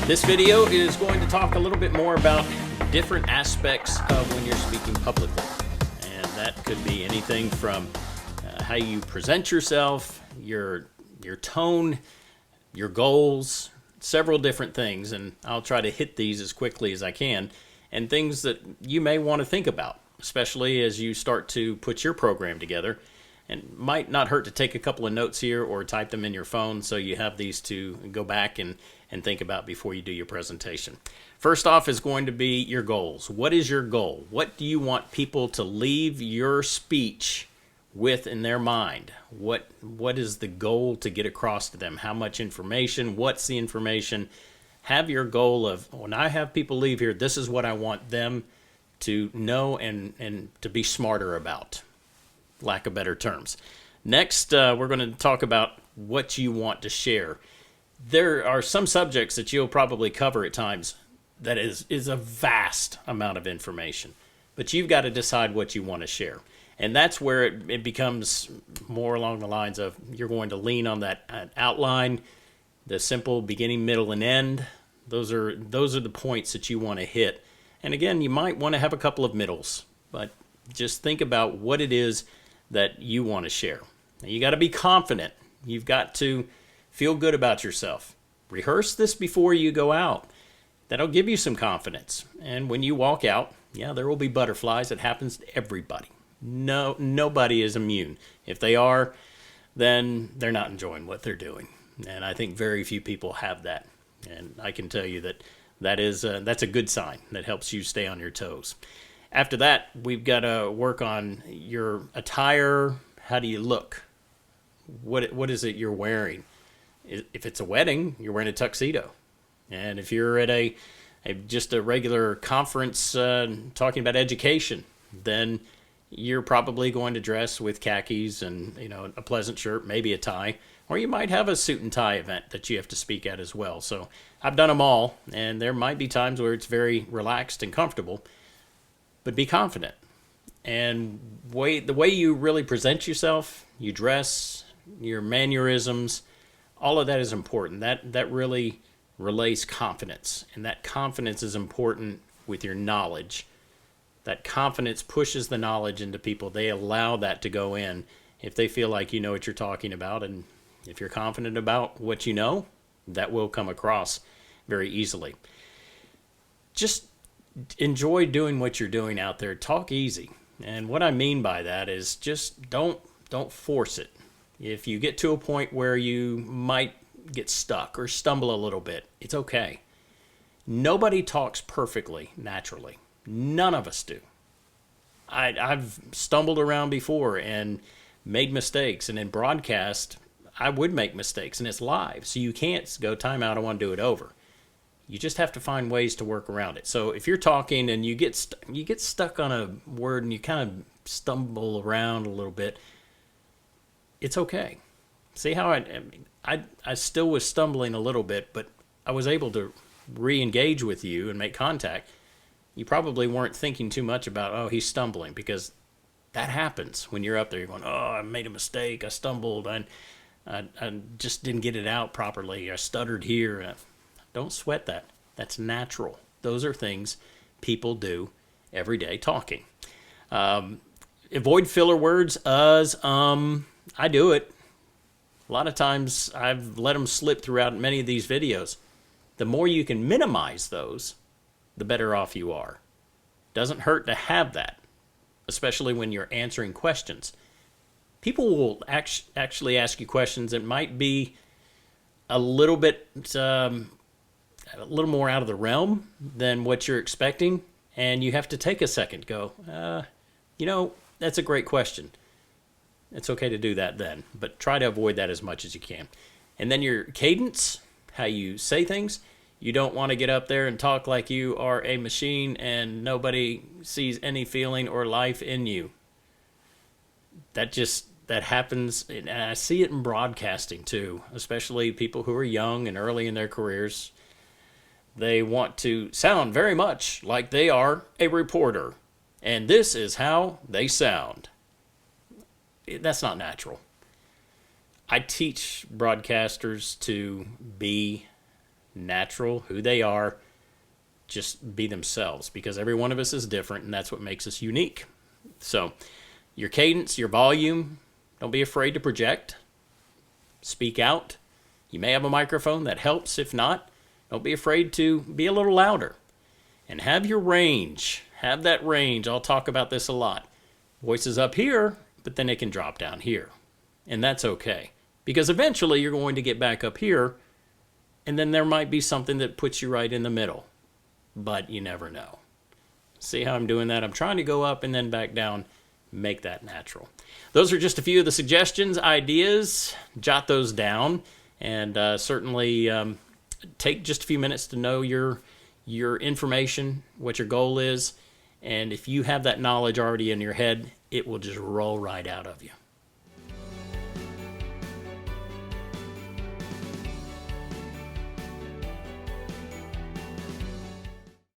This video is going to talk a little bit more about different aspects of when you're speaking publicly. And that could be anything from how you present yourself, your tone, your goals, several different things. And I'll try to hit these as quickly as I can, and things that you may want to think about, especially as you start to put your program together. And might not hurt to take a couple of notes here or type them in your phone so you have these to go back and think about before you do your presentation. First off is going to be your goals. What is your goal? What do you want people to leave your speech with in their mind? What is the goal to get across to them? How much information? What's the information? Have your goal of, when I have people leave here, this is what I want them to know and to be smarter about. Lack of better terms. Next, we're going to talk about what you want to share. There are some subjects that you'll probably cover at times that is a vast amount of information, but you've got to decide what you want to share. And that's where it becomes more along the lines of you're going to lean on that outline, the simple beginning, middle, and end. Those are the points that you want to hit. And again, you might want to have a couple of middles, but just think about what it is that you want to share. Now, you got to be confident. You've got to feel good about yourself. Rehearse this before you go out. That'll give you some confidence. And when you walk out, yeah, there will be butterflies. It happens to everybody. Nobody is immune. If they are, then they're not enjoying what they're doing. And I think very few people have that. And I can tell you that's a good sign that helps you stay on your toes. After that, we've got to work on your attire. How do you look? What is it you're wearing? If it's a wedding, you're wearing a tuxedo. And if you're at just a regular conference talking about education, then you're probably going to dress with khakis and a pleasant shirt, maybe a tie. Or you might have a suit and tie event that you have to speak at as well. So I've done them all, and there might be times where it's very relaxed and comfortable. But be confident. And the way you really present yourself, you dress, your mannerisms, all of that is important. That really relays confidence. And that confidence is important with your knowledge. That confidence pushes the knowledge into people. They allow that to go in if they feel like you know what you're talking about. And if you're confident about what you know, that will come across very easily. Just enjoy doing what you're doing out there. Talk easy. And what I mean by that is just don't force it. If you get to a point where you might get stuck or stumble a little bit, it's okay. Nobody talks perfectly naturally. None of us do. I've stumbled around before and made mistakes. And in broadcast, I would make mistakes. And it's live, so you can't go, time out, I want to do it over. You just have to find ways to work around it. So if you're talking and you get stuck on a word and you kind of stumble around a little bit, it's okay. See how I still was stumbling a little bit, but I was able to re-engage with you and make contact. You probably weren't thinking too much about, oh, he's stumbling, because that happens when you're up there. You're going, oh, I made a mistake. I stumbled. I just didn't get it out properly. I stuttered here. Don't sweat that. That's natural. Those are things people do every day talking. Avoid filler words, I do it. A lot of times I've let them slip throughout many of these videos. The more you can minimize those, the better off you are. Doesn't hurt to have that, especially when you're answering questions. People will actually ask you questions that might be a little bit a little more out of the realm than what you're expecting, and you have to take a second to go, that's a great question. It's okay to do that then, but try to avoid that as much as you can. And then your cadence, how you say things. You don't want to get up there and talk like you are a machine and nobody sees any feeling or life in you. That happens, and I see it in broadcasting too, especially people who are young and early in their careers. They want to sound very much like they are a reporter, and this is how they sound. That's not natural. I teach broadcasters to be natural, who they are, just be themselves, because every one of us is different, and that's what makes us unique. So your cadence, your volume, don't be afraid to project. Speak out. You may have a microphone that helps. If not, don't be afraid to be a little louder. And have your range. Have that range. I'll talk about this a lot. Voice is up here, but then it can drop down here. And that's okay, because eventually you're going to get back up here, and then there might be something that puts you right in the middle. But you never know. See how I'm doing that? I'm trying to go up and then back down, make that natural. Those are just a few of the suggestions, ideas. Jot those down, and certainly take just a few minutes to know your information, what your goal is, and if you have that knowledge already in your head, it will just roll right out of you.